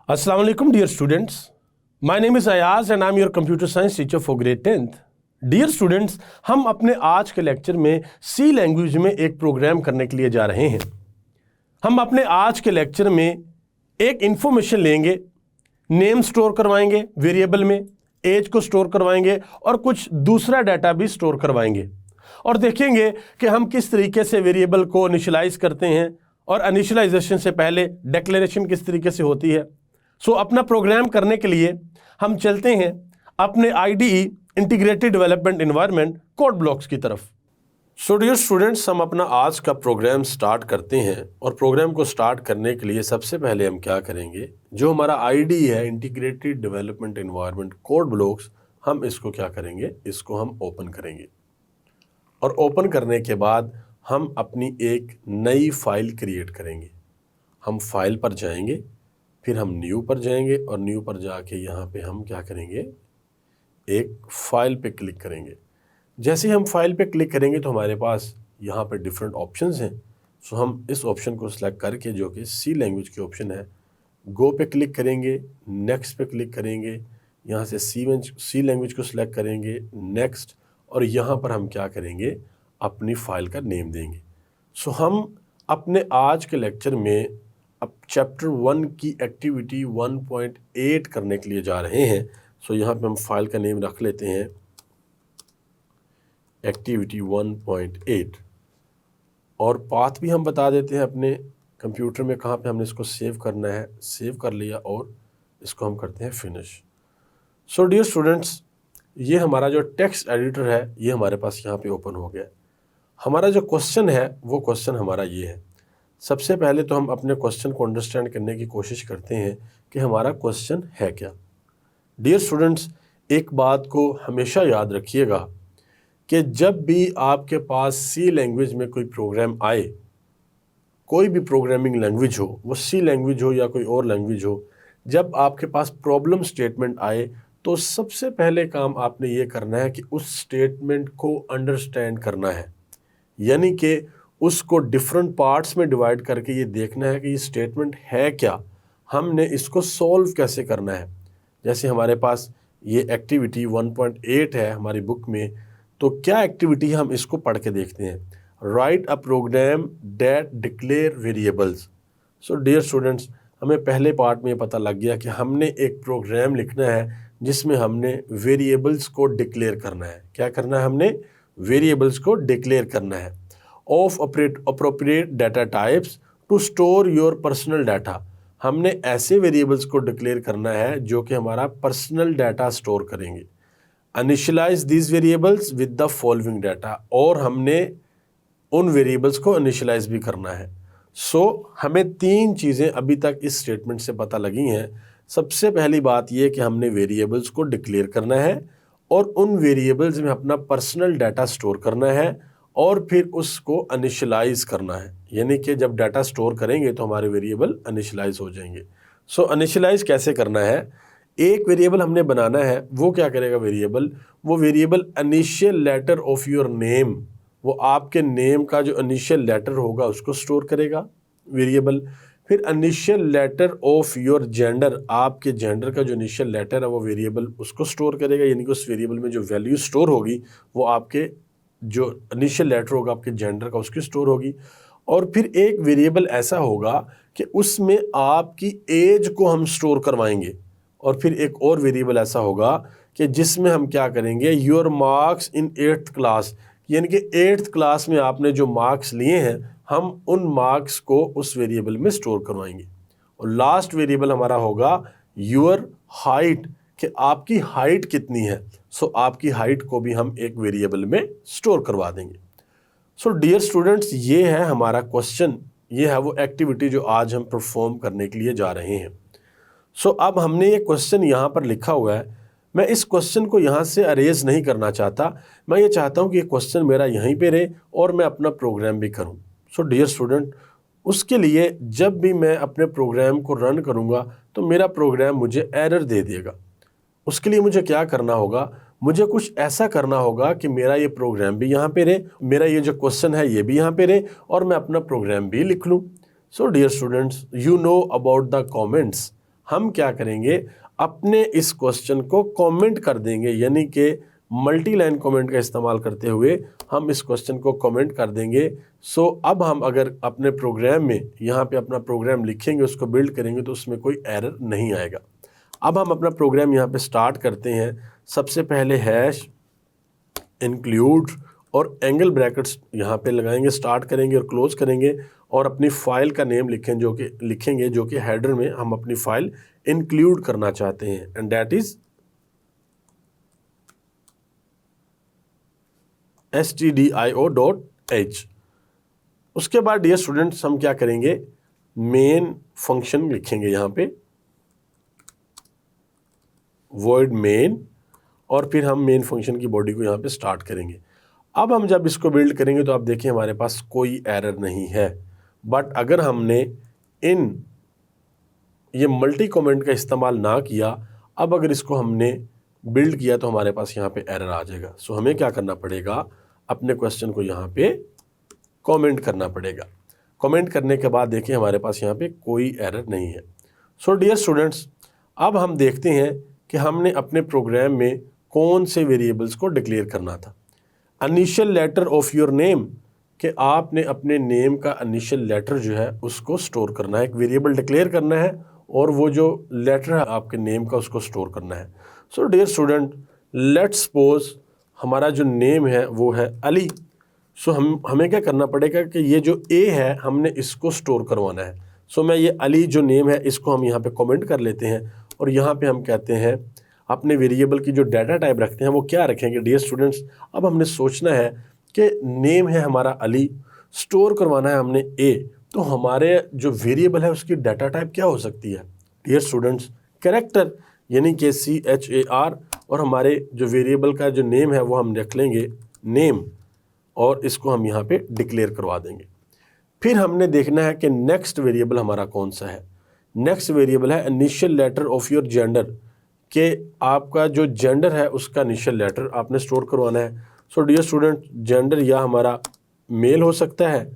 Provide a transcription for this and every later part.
Assalamu alaikum dear students. My name is Ayaz and I'm your computer science teacher for grade 10th. Dear students, हम अपने आज के lecture में सी language में एक प्रोग्राम करने के लिए जा रहे हैं। हम अपने आज के लेक्चर में एक इंफॉर्मेशन लेंगे, नेम स्टोर करवाएंगे वेरिएबल में, एज को स्टोर करवाएंगे और कुछ दूसरा डाटा भी स्टोर करवाएंगे और देखेंगे कि हम किस तरीके से वेरिएबल को इनिशियलाइज करते हैं और इनिशियलाइजेशन से पहले डिक्लेरेशन किस तरीके से होती है। अपना प्रोग्राम करने के लिए हम चलते हैं अपने IDE integrated development environment code blocks की तरफ। डियर स्टूडेंट्स, हम अपना आज का प्रोग्राम स्टार्ट करते हैं और प्रोग्राम को स्टार्ट करने के लिए सबसे पहले हम क्या करेंगे, जो हमारा IDE है integrated development environment code blocks, हम इसको क्या करेंगे, इसको हम ओपन करेंगे और ओपन करने के बाद हम अपनी एक नई फाइल क्रिएट करेंगे। हम फाइल पर जाएंगे, फिर हम न्यू पर जाएंगे और न्यू पर जाके यहाँ पे हम क्या करेंगे, एक फ़ाइल पे क्लिक करेंगे। जैसे ही हम फाइल पे क्लिक करेंगे तो हमारे पास यहाँ पे डिफरेंट ऑप्शंस हैं। हम इस ऑप्शन को सिलेक्ट करके, जो कि सी लैंग्वेज की ऑप्शन है, गो पे क्लिक करेंगे, नेक्स्ट पे क्लिक करेंगे, यहाँ से सी लैंग्वेज को सिलेक्ट करेंगे, नेक्स्ट, और यहाँ पर हम क्या करेंगे, अपनी फ़ाइल का नेम देंगे। हम अपने आज के लेक्चर में अब चैप्टर 1 की एक्टिविटी 1.8 करने के लिए जा रहे हैं। यहाँ पे हम फाइल का नेम रख लेते हैं एक्टिविटी 1.8 और पाथ भी हम बता देते हैं अपने कंप्यूटर में कहाँ पे हमने इसको सेव करना है। सेव कर लिया और इसको हम करते हैं फिनिश। डियर स्टूडेंट्स, ये हमारा जो टेक्स्ट एडिटर है ये हमारे पास यहाँ पे ओपन हो गया। हमारा जो क्वेश्चन है वो क्वेश्चन हमारा ये है। सबसे पहले तो हम अपने क्वेश्चन को अंडरस्टैंड करने की कोशिश करते हैं कि हमारा क्वेश्चन है क्या। डियर स्टूडेंट्स, एक बात को हमेशा याद रखिएगा कि जब भी आपके पास सी लैंग्वेज में कोई प्रोग्राम आए, कोई भी प्रोग्रामिंग लैंग्वेज हो, वो सी लैंग्वेज हो या कोई और लैंग्वेज हो, जब आपके पास प्रॉब्लम स्टेटमेंट आए तो सबसे पहले काम आपने ये करना है कि उस स्टेटमेंट को अंडरस्टैंड करना है, यानी कि उसको डिफरेंट पार्ट्स में डिवाइड करके ये देखना है कि ये स्टेटमेंट है क्या, हमने इसको सॉल्व कैसे करना है। जैसे हमारे पास ये एक्टिविटी 1.8 है हमारी बुक में, तो क्या एक्टिविटी है हम इसको पढ़ के देखते हैं। Write a program that declare variables. Dear students, हमें पहले पार्ट में पता लग गया कि हमने एक प्रोग्राम लिखना है जिसमें हमने वेरिएबल्स को डिक्लेयर करना है। क्या करना है, हमने वेरिएबल्स को डिक्लेयर करना है। Of appropriate data types to store your personal data। हमने ऐसे वेरिएबल्स को डिक्लेयर करना है जो कि हमारा पर्सनल डाटा स्टोर करेंगे। Initialize these variables with the following data, और हमने उन वेरिएबल्स को इनिशियलाइज भी करना है। हमें 3 चीज़ें अभी तक इस स्टेटमेंट से पता लगी हैं। सबसे पहली बात यह कि हमने वेरिएबल्स को डिक्लेयर करना है और उन वेरिएबल्स में अपना पर्सनल डाटा स्टोर करना है और फिर उसको इनिशियलाइज करना है, यानी कि जब डाटा स्टोर करेंगे तो हमारे वेरिएबल इनिशियलाइज हो जाएंगे। इनिशियलाइज कैसे करना है, एक वेरिएबल हमने बनाना है। वो क्या करेगा वेरिएबल, वो variable initial letter of your name, वो आपके नेम का जो इनिशियल लेटर होगा उसको स्टोर करेगा वेरिएबल। फिर initial letter of your gender, आपके जेंडर का जो इनिशियल लेटर है वो वेरिएबल उसको स्टोर करेगा, यानी कि उस वेरिएबल में जो वैल्यू स्टोर होगी वो आपके जो इनिशियल लेटर होगा आपके जेंडर का उसकी स्टोर होगी। और फिर एक वेरिएबल ऐसा होगा कि उसमें आपकी एज को हम स्टोर करवाएंगे। और फिर एक और वेरिएबल ऐसा होगा कि जिसमें हम क्या करेंगे, your marks in 8th class, यानी कि 8th क्लास में आपने जो मार्क्स लिए हैं हम उन मार्क्स को उस वेरिएबल में स्टोर करवाएंगे। और लास्ट वेरिएबल हमारा होगा योर हाइट, कि आपकी हाइट कितनी है। आपकी हाइट को भी हम एक वेरिएबल में स्टोर करवा देंगे। डियर स्टूडेंट्स, ये है हमारा क्वेश्चन, ये है वो एक्टिविटी जो आज हम परफॉर्म करने के लिए जा रहे हैं। अब हमने ये क्वेश्चन यहाँ पर लिखा हुआ है। मैं इस क्वेश्चन को यहाँ से अरेज नहीं करना चाहता, मैं ये चाहता हूँ कि ये क्वेश्चन मेरा यहीं पे रहे और मैं अपना प्रोग्राम भी करूँ। डियर स्टूडेंट, उसके लिए जब भी मैं अपने प्रोग्राम को रन करूँगा तो मेरा प्रोग्राम मुझे एरर दे देगा। उसके लिए मुझे क्या करना होगा, मुझे कुछ ऐसा करना होगा कि मेरा ये प्रोग्राम भी यहाँ पे रहे, मेरा ये जो क्वेश्चन है ये भी यहाँ पे रहे और मैं अपना प्रोग्राम भी लिख लूँ। Dear students, you know about the comments. हम क्या करेंगे, अपने इस क्वेश्चन को कमेंट कर देंगे, यानी कि मल्टी लाइन कमेंट का इस्तेमाल करते हुए हम इस क्वेश्चन को कमेंट कर देंगे। सो अब हम अगर अपने प्रोग्राम में यहाँ पे अपना प्रोग्राम लिखेंगे, उसको बिल्ड करेंगे, तो उसमें कोई एरर नहीं आएगा। अब हम अपना प्रोग्राम यहाँ पे स्टार्ट करते हैं। सबसे पहले हैश इंक्लूड और एंगल ब्रैकेट्स यहाँ पे लगाएंगे, स्टार्ट करेंगे और क्लोज करेंगे, और अपनी फाइल का नेम लिखेंगे जो कि हेडर में हम अपनी फाइल इंक्लूड करना चाहते हैं, एंड दैट इज stdio.h। उसके बाद डियर स्टूडेंट्स हम क्या करेंगे, मेन फंक्शन लिखेंगे यहाँ पे, void main, और फिर हम मेन फंक्शन की बॉडी को यहाँ पे स्टार्ट करेंगे। अब हम जब इसको बिल्ड करेंगे तो आप देखिए हमारे पास कोई एरर नहीं है। बट अगर हमने ये मल्टी कमेंट का इस्तेमाल ना किया, अब अगर इसको हमने बिल्ड किया तो हमारे पास यहाँ पे एरर आ जाएगा। सो हमें क्या करना पड़ेगा, अपने क्वेश्चन को यहाँ पे कमेंट करना पड़ेगा। कमेंट करने के बाद देखिए हमारे पास यहाँ पे कोई एरर नहीं है। सो डियर स्टूडेंट्स, अब हम देखते हैं कि हमने अपने प्रोग्राम में कौन से वेरिएबल्स को डिक्लेयर करना था। Initial letter of your name, कि आपने अपने नेम का इनिशियल लेटर जो है उसको स्टोर करना है, एक वेरिएबल डिक्लेयर करना है, और वो जो लेटर है आपके नेम का उसको स्टोर करना है। So dear student, let's suppose हमारा जो नेम है वो है अली। सो हमें क्या करना पड़ेगा कि ये जो ए है हमने इसको स्टोर करवाना है। सो मैं ये अली जो नेम है इसको हम यहाँ पे कमेंट कर लेते हैं, और यहाँ पे हम कहते हैं अपने वेरिएबल की जो डाटा टाइप रखते हैं वो क्या रखेंगे। डियर स्टूडेंट्स, अब हमने सोचना है कि नेम है हमारा अली, स्टोर करवाना है हमने ए, तो हमारे जो वेरिएबल है उसकी डाटा टाइप क्या हो सकती है। डियर स्टूडेंट्स, कैरेक्टर, यानी कि CHAR, और हमारे जो वेरिएबल का जो नेम है वो हम रख लेंगे नेम, और इसको हम यहाँ पे डिक्लेयर करवा देंगे। फिर हमने देखना है कि नेक्स्ट वेरिएबल हमारा कौन सा है। नेक्स्ट वेरिएबल है initial letter of your gender, कि आपका जो जेंडर है उसका इनिशियल लेटर आपने स्टोर करवाना है। सो डियर स्टूडेंट, जेंडर या हमारा मेल हो सकता है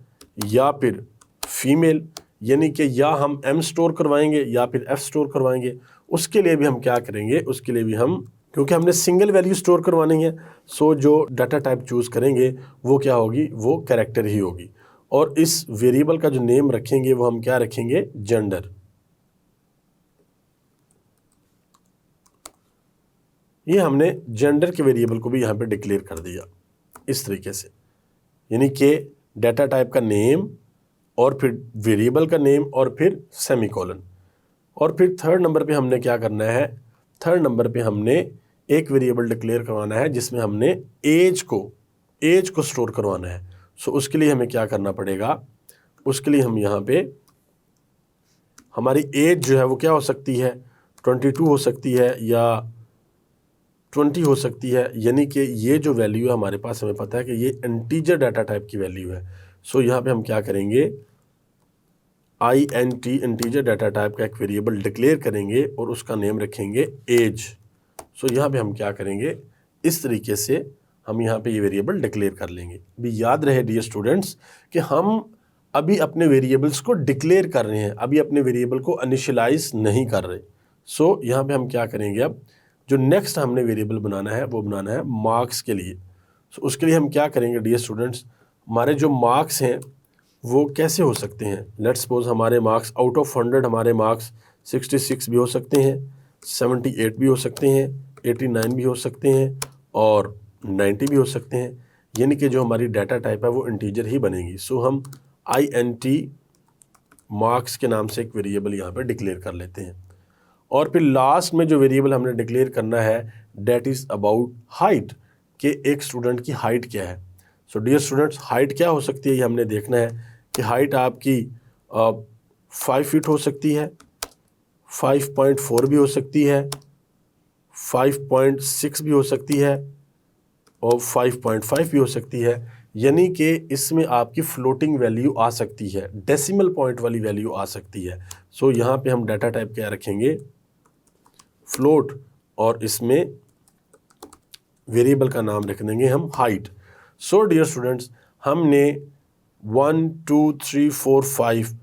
या फिर फीमेल, यानी कि या हम M स्टोर करवाएंगे या फिर F स्टोर करवाएंगे। उसके लिए भी हम क्या करेंगे, उसके लिए भी हम, क्योंकि हमने सिंगल वैल्यू स्टोर करवानी है, सो जो डाटा टाइप चूज़ करेंगे वो क्या होगी, वो कैरेक्टर ही होगी। और इस वेरिएबल का जो नेम रखेंगे वो हम क्या रखेंगे, जेंडर। ये हमने जेंडर के वेरिएबल को भी यहाँ पे डिक्लेयर कर दिया इस तरीके से, यानी कि डाटा टाइप का नेम और फिर वेरिएबल का नेम और फिर सेमीकोलन। और फिर थर्ड नंबर पे हमने क्या करना है, थर्ड नंबर पे हमने एक वेरिएबल डिक्लेयर करवाना है जिसमें हमने एज को स्टोर करवाना है। सो उसके लिए हमें क्या करना पड़ेगा, उसके लिए हम यहाँ पे हमारी एज जो है वो क्या हो सकती है, 22 हो सकती है या 20 हो सकती है, यानी कि ये जो वैल्यू है हमारे पास, हमें पता है कि ये इंटीजर डाटा टाइप की वैल्यू है। सो यहाँ पे हम क्या करेंगे, INT इंटीजर डाटा टाइप का एक वेरिएबल डिक्लेयर करेंगे और उसका नेम रखेंगे एज। सो यहाँ पे हम क्या करेंगे, इस तरीके से हम यहाँ पे ये वेरिएबल डिक्लेयर कर लेंगे। भी याद रहे डियर स्टूडेंट्स कि हम अभी अपने वेरिएबल्स को डिक्लेयर कर रहे हैं, अभी अपने वेरिएबल को इनिशियलाइज नहीं कर रहे। सो यहाँ पे हम क्या करेंगे, अब जो नेक्स्ट हमने वेरिएबल बनाना है वो बनाना है मार्क्स के लिए। सो उसके लिए हम क्या करेंगे डियर स्टूडेंट्स, हमारे जो मार्क्स हैं वो कैसे हो सकते हैं। लेट्स सपोज हमारे मार्क्स आउट ऑफ 100 हमारे मार्क्स 66 भी हो सकते हैं, 78 भी हो सकते हैं, 89 भी हो सकते हैं और 90 भी हो सकते हैं, यानी कि जो हमारी डाटा टाइप है वो इंटीजर ही बनेगी। सो हम INT मार्क्स के नाम से एक वेरिएबल यहाँ पे डिक्लेयर कर लेते हैं। और फिर लास्ट में जो वेरिएबल हमने डिक्लेयर करना है डेट इज़ अबाउट हाइट, कि एक स्टूडेंट की हाइट क्या है। सो डियर स्टूडेंट्स, हाइट क्या हो सकती है ये हमने देखना है कि हाइट आपकी 5 फीट हो सकती है, 5.4 भी हो सकती है, 5.6 भी हो सकती है और 5.5 भी हो सकती है, यानी कि इसमें आपकी फ्लोटिंग वैल्यू आ सकती है, डेसिमल पॉइंट वाली वैल्यू आ सकती है। सो यहाँ पे हम डाटा टाइप क्या रखेंगे, फ्लोट, और इसमें वेरिएबल का नाम रख देंगे हम हाइट। सो डियर स्टूडेंट्स, हमने 1 2 3 4 5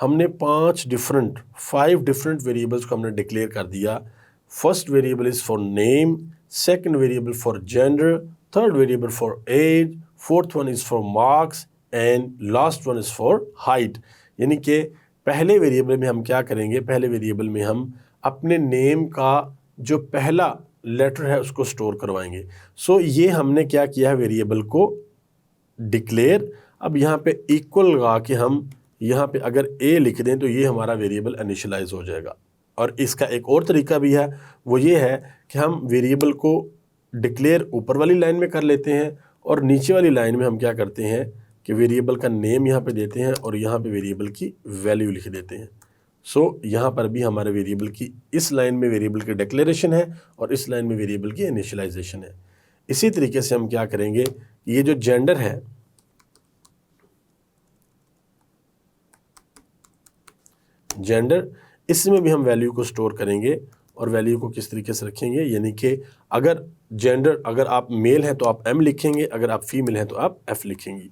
हमने 5 डिफरेंट वेरिएबल्स को हमने डिक्लेयर कर दिया। First variable is for name, second variable for gender, third variable for age, fourth one is for marks and last one is for height. यानी कि पहले वेरिएबल में हम क्या करेंगे, पहले वेरिएबल में हम अपने नेम का जो पहला लेटर है उसको स्टोर करवाएंगे। सो ये हमने क्या किया है, वेरिएबल को डिक्लेयर। अब यहाँ पे इक्वल लगा के हम यहाँ पे अगर ए लिख दें तो ये हमारा वेरिएबल इनिशियलाइज हो जाएगा। और इसका एक और तरीका भी है, वो ये है कि हम वेरिएबल को डिक्लेयर ऊपर वाली लाइन में कर लेते हैं और नीचे वाली लाइन में हम क्या करते हैं कि वेरिएबल का नेम यहाँ पे देते हैं और यहाँ पे वेरिएबल की वैल्यू लिख देते हैं। सो यहाँ पर भी हमारे वेरिएबल की इस लाइन में वेरिएबल की डिक्लेरेशन है और इस लाइन में वेरिएबल की इनिशियलाइजेशन है। इसी तरीके से हम क्या करेंगे, ये जो जेंडर है, जेंडर, इसमें भी हम वैल्यू को स्टोर करेंगे और वैल्यू को किस तरीके से रखेंगे, यानी कि अगर जेंडर, अगर आप मेल हैं तो आप एम लिखेंगे, अगर आप फीमेल हैं तो आप एफ लिखेंगी।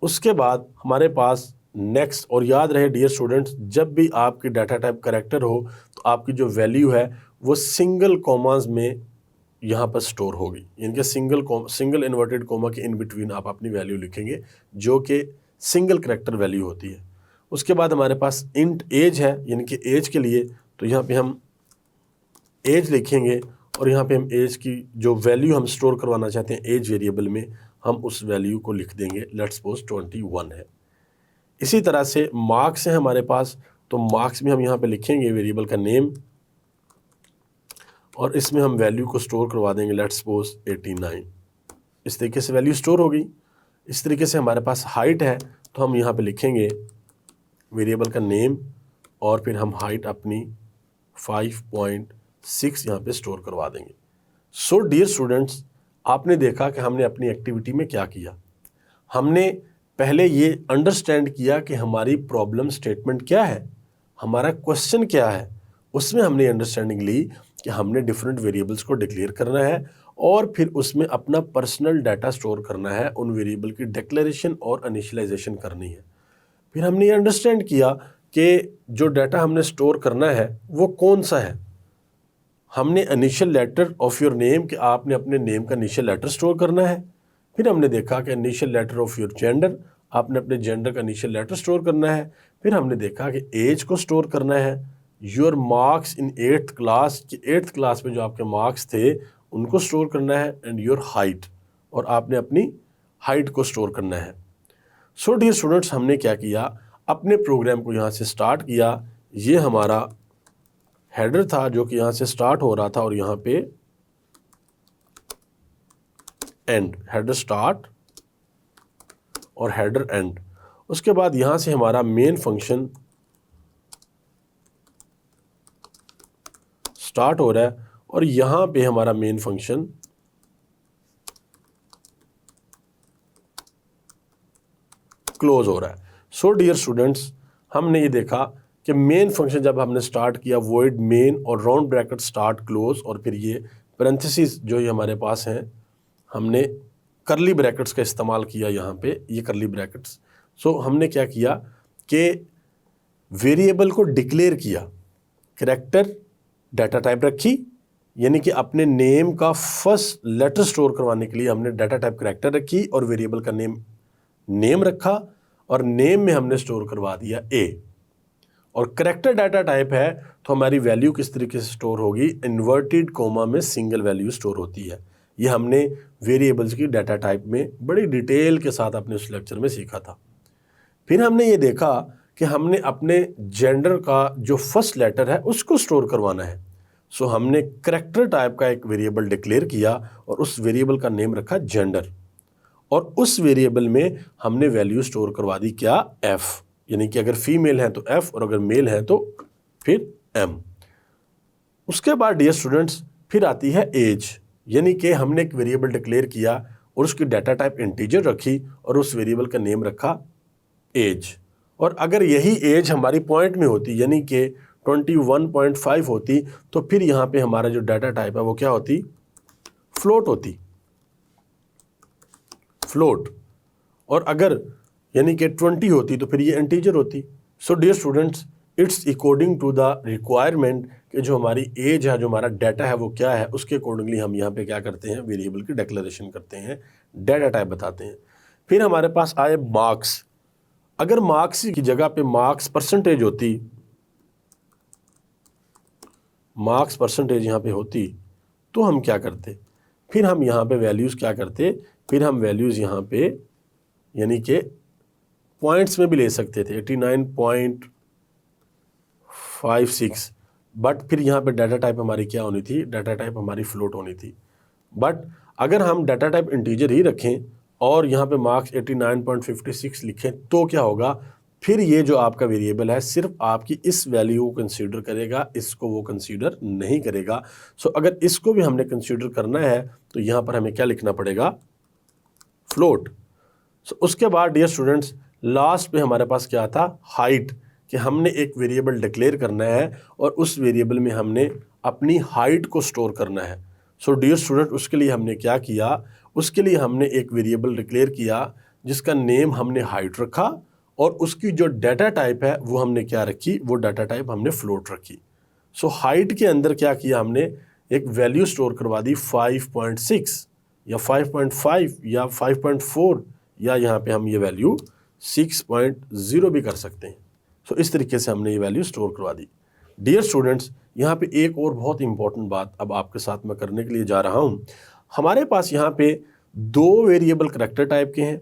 उसके बाद हमारे पास नेक्स्ट, और याद रहे डियर स्टूडेंट्स, जब भी आपकी डाटा टाइप कैरेक्टर हो तो आपकी जो वैल्यू है वो सिंगल कॉमास में यहाँ पर स्टोर होगी, यानी कि सिंगल इन्वर्टेड कॉमा के इन बिटवीन आप अपनी वैल्यू लिखेंगे जो कि सिंगल कैरेक्टर वैल्यू होती है। उसके बाद हमारे पास इंट एज है, यानी कि एज के लिए तो यहाँ पे हम एज लिखेंगे और यहाँ पे हम एज की जो वैल्यू हम स्टोर करवाना चाहते हैं एज वेरिएबल में, हम उस वैल्यू को लिख देंगे, लेट्स सपोज 21 है। इसी तरह से मार्क्स है हमारे पास, तो मार्क्स में हम यहाँ पे लिखेंगे वेरिएबल का नेम और इसमें हम वैल्यू को स्टोर करवा देंगे, लेट्स सपोज 89। इस तरीके से वैल्यू स्टोर हो गई। इस तरीके से हमारे पास हाइट है, तो हम यहाँ पे लिखेंगे वेरिएबल का नेम और फिर हम हाइट अपनी 5.6 यहाँ पे स्टोर करवा देंगे। सो डियर स्टूडेंट्स, आपने देखा कि हमने अपनी एक्टिविटी में क्या किया। हमने पहले ये अंडरस्टैंड किया कि हमारी प्रॉब्लम स्टेटमेंट क्या है, हमारा क्वेश्चन क्या है। उसमें हमने अंडरस्टैंडिंग ली कि हमने डिफरेंट वेरिएबल्स को डिक्लेयर करना है और फिर उसमें अपना पर्सनल डाटा स्टोर करना है, उन वेरिएबल की डिक्लेरेशन और इनिशियलाइजेशन करनी है। फिर हमने ये अंडरस्टैंड किया कि जो डाटा हमने स्टोर करना है वो कौन सा है। हमने initial letter of your name, कि आपने अपने नेम का इनिशियल लेटर स्टोर करना है। फिर हमने देखा कि initial letter of your gender, आपने अपने जेंडर का इनिशियल लेटर स्टोर करना है। फिर हमने देखा कि एज को स्टोर करना है। Your marks in 8th class, कि 8th क्लास में जो आपके मार्क्स थे उनको स्टोर करना है। एंड योर हाइट, और आपने अपनी हाइट को स्टोर करना है। सो डियर स्टूडेंट्स, हमने क्या किया, अपने प्रोग्राम को यहाँ से स्टार्ट किया। ये हमारा हेडर था जो कि यहाँ से स्टार्ट हो रहा था और यहाँ पे एंड, हेडर स्टार्ट और हेडर एंड। उसके बाद यहाँ से हमारा मेन फंक्शन स्टार्ट हो रहा है और यहाँ पे हमारा मेन फंक्शन क्लोज हो रहा है। सो डियर स्टूडेंट्स, हमने ये देखा कि मेन फंक्शन जब हमने स्टार्ट किया, वॉइड मेन और राउंड ब्रैकेट स्टार्ट क्लोज, और फिर ये पैरेंथेसिस जो ये हमारे पास हैं, हमने करली ब्रैकेट्स का इस्तेमाल किया यहाँ पे, ये करली ब्रैकेट्स। सो हमने क्या किया कि वेरिएबल को डिक्लेयर किया, कैरेक्टर डाटा टाइप रखी, यानी कि अपने नेम का फर्स्ट लेटर स्टोर करवाने के लिए हमने डाटा टाइप कैरेक्टर रखी और वेरिएबल का नेम रखा और नेम में हमने स्टोर करवा दिया ए। और कैरेक्टर डाटा टाइप है तो हमारी वैल्यू किस तरीके से स्टोर होगी, इन्वर्टेड कोमा में सिंगल वैल्यू स्टोर होती है। ये हमने वेरिएबल्स की डाटा टाइप में बड़ी डिटेल के साथ अपने उस लेक्चर में सीखा था। फिर हमने ये देखा कि हमने अपने जेंडर का जो फर्स्ट लेटर है उसको स्टोर करवाना है। सो हमने कैरेक्टर टाइप का एक वेरिएबल डिक्लेयर किया और उस वेरिएबल का नेम रखा जेंडर, और उस वेरिएबल में हमने वैल्यू स्टोर करवा दी क्या, एफ, यानी कि अगर फीमेल है तो एफ और अगर मेल है तो फिर एम। उसके बाद डियर स्टूडेंट्स फिर आती है एज, यानी कि हमने एक वेरिएबल डिक्लेयर किया और उसकी डाटा टाइप इंटीजर रखी और उस वेरिएबल का नेम रखा एज। और अगर यही एज हमारी पॉइंट में होती, यानी कि 21.5 होती, तो फिर यहाँ पे हमारा जो डाटा टाइप है वो क्या होती, फ्लोट होती, फ्लोट। और अगर यानी कि 20 होती तो फिर ये इंटीजर होती। So dear students, it's according to the requirement कि जो हमारी एज है, जो हमारा डाटा है वो क्या है, उसके अकॉर्डिंगली हम यहाँ पे क्या करते हैं, वेरिएबल की डिक्लेरेशन करते हैं, डाटा टाइप बताते हैं। फिर हमारे पास आए मार्क्स। अगर मार्क्स की जगह पे मार्क्स परसेंटेज होती, मार्क्स परसेंटेज यहाँ पे होती तो हम क्या करते, फिर हम यहाँ पे वैल्यूज़ क्या करते, फिर हम वैल्यूज़ यहाँ पे यानी कि पॉइंट्स में भी ले सकते थे 89.56, बट फिर यहाँ पे डाटा टाइप हमारी क्या होनी थी, डाटा टाइप हमारी फ्लोट होनी थी। बट अगर हम डाटा टाइप इंटीजर ही रखें और यहाँ पे मार्क्स 89.56 लिखें तो क्या होगा, फिर ये जो आपका वेरिएबल है सिर्फ आपकी इस वैल्यू को कंसीडर करेगा, इसको वो कंसीडर नहीं करेगा। सो अगर इसको भी हमने कंसीडर करना है तो यहाँ पर हमें क्या लिखना पड़ेगा, फ्लोट। सो उसके बाद डियर स्टूडेंट्स, लास्ट पे हमारे पास क्या था, हाइट, कि हमने एक वेरिएबल डिक्लेयर करना है और उस वेरिएबल में हमने अपनी हाइट को स्टोर करना है। सो डियर स्टूडेंट, उसके लिए हमने क्या किया, उसके लिए हमने एक वेरिएबल डिक्लेयर किया जिसका नेम हमने हाइट रखा और उसकी जो डाटा टाइप है वो हमने क्या रखी, वो डाटा टाइप हमने फ्लोट रखी। सो हाइट के अंदर क्या किया हमने, एक वैल्यू स्टोर करवा दी 5.6 या 5.5 या 5.4 या यहाँ पे हम ये वैल्यू 6.0 भी कर सकते हैं। सो इस तरीके से हमने ये वैल्यू स्टोर करवा दी। डियर स्टूडेंट्स, यहाँ पे एक और बहुत इंपॉर्टेंट बात अब आपके साथ मैं करने के लिए जा रहा हूँ। हमारे पास यहाँ पे 2 वेरिएबल करैक्टर टाइप के हैं,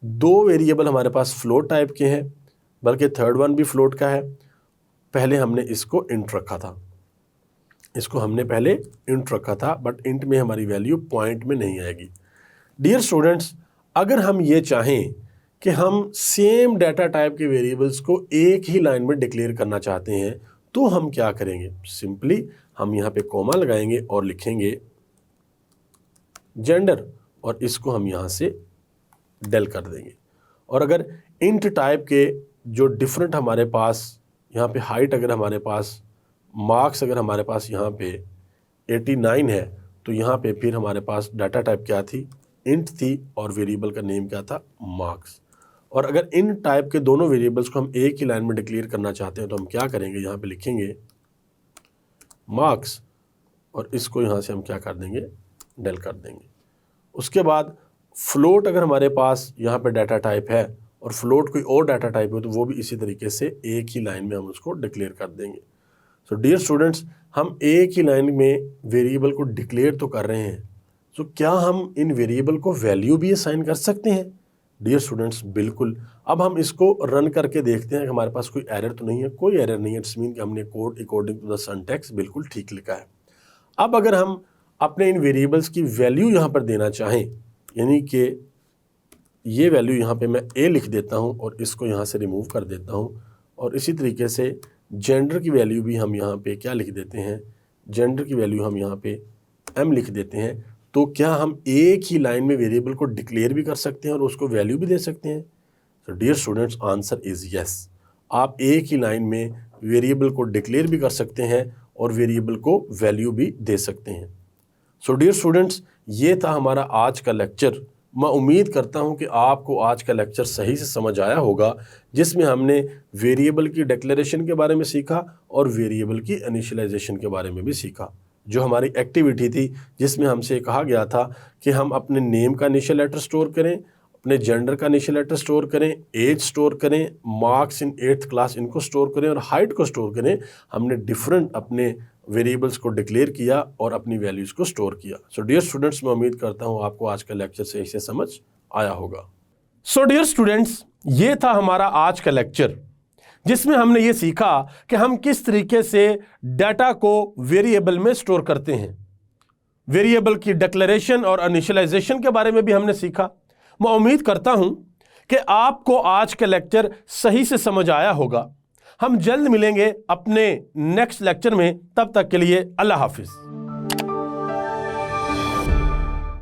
2 वेरिएबल हमारे पास फ्लोट टाइप के हैं, बल्कि थर्ड वन भी फ्लोट का है। पहले हमने इसको इंट रखा था, इसको हमने पहले इंट रखा था, बट इंट में हमारी वैल्यू पॉइंट में नहीं आएगी। डियर स्टूडेंट्स, अगर हम ये चाहें कि हम सेम डाटा टाइप के वेरिएबल्स को एक ही लाइन में डिक्लेयर करना चाहते हैं तो हम क्या करेंगे, सिंपली हम यहाँ पे कोमा लगाएंगे और लिखेंगे जेंडर और इसको हम यहाँ से डेल कर देंगे। और अगर इंट टाइप के जो डिफरेंट हमारे पास यहाँ पे हाइट, अगर हमारे पास मार्क्स, अगर हमारे पास यहाँ पे 89 है तो यहाँ पे फिर हमारे पास डाटा टाइप क्या थी, इंट थी और वेरिएबल का नेम क्या था, मार्क्स। और अगर इन टाइप के दोनों वेरिएबल्स को हम एक ही लाइन में डिक्लेयर करना चाहते हैं तो हम क्या करेंगे, यहाँ पे लिखेंगे मार्क्स और इसको यहाँ से हम क्या कर देंगे, डेल कर देंगे। उसके बाद फ्लोट, अगर हमारे पास यहाँ पे डाटा टाइप है और फ्लोट कोई और डाटा टाइप है तो वो भी इसी तरीके से एक ही लाइन में हम उसको डिक्लेयर कर देंगे। सो डियर स्टूडेंट्स, हम एक ही लाइन में वेरिएबल को डिक्लेयर तो कर रहे हैं, तो क्या हम इन वेरिएबल को वैल्यू भी असाइन कर सकते हैं? डियर स्टूडेंट्स, बिल्कुल। अब हम इसको रन करके देखते हैं कि हमारे पास कोई एरर तो नहीं है। कोई एरर नहीं है, इट्स मीन कि हमने code according to the syntax बिल्कुल ठीक लिखा है। अब अगर हम अपने इन वेरिएबल्स की वैल्यू यहाँ पर देना चाहें, यानी कि ये वैल्यू यहाँ पे मैं ए लिख देता हूँ और इसको यहाँ से रिमूव कर देता हूँ, और इसी तरीके से जेंडर की वैल्यू भी हम यहाँ पे क्या लिख देते हैं, जेंडर की वैल्यू हम यहाँ पे एम लिख देते हैं। तो क्या हम एक ही लाइन में वेरिएबल को डिक्लेयर भी कर सकते हैं और उसको वैल्यू भी दे सकते हैं? तो dear students, answer is yes. आप एक ही लाइन में वेरिएबल को डिक्लेयर भी कर सकते हैं और वेरिएबल को वैल्यू भी दे सकते हैं। सो डियर स्टूडेंट्स, ये था हमारा आज का लेक्चर। मैं उम्मीद करता हूं कि आपको आज का लेक्चर सही से समझ आया होगा, जिसमें हमने वेरिएबल की डिक्लेरेशन के बारे में सीखा और वेरिएबल की इनिशियलाइजेशन के बारे में भी सीखा। जो हमारी एक्टिविटी थी जिसमें हमसे कहा गया था कि हम अपने नेम का इनिशियल लेटर स्टोर करें, अपने जेंडर का इनिशियल लेटर स्टोर करें, एज स्टोर करें, मार्क्स इन 8th क्लास इनको स्टोर करें और हाइट को स्टोर करें। हमने डिफरेंट अपने वेरिएबल्स को डिक्लेयर किया और अपनी वैल्यूज़ को स्टोर किया। सो डियर स्टूडेंट्स, मैं उम्मीद करता हूँ आपको आज का लेक्चर सही से समझ आया होगा। सो डियर स्टूडेंट्स, ये था हमारा आज का लेक्चर, जिसमें हमने ये सीखा कि हम किस तरीके से डाटा को वेरिएबल में स्टोर करते हैं। वेरिएबल की डिक्लेरेशन और इनिशियलाइजेशन के बारे में भी हमने सीखा। मैं उम्मीद करता हूं कि आपको आज का लेक्चर सही से समझ आया होगा। हम जल्द मिलेंगे अपने नेक्स्ट लेक्चर में, तब तक के लिए अल्लाह हाफिज।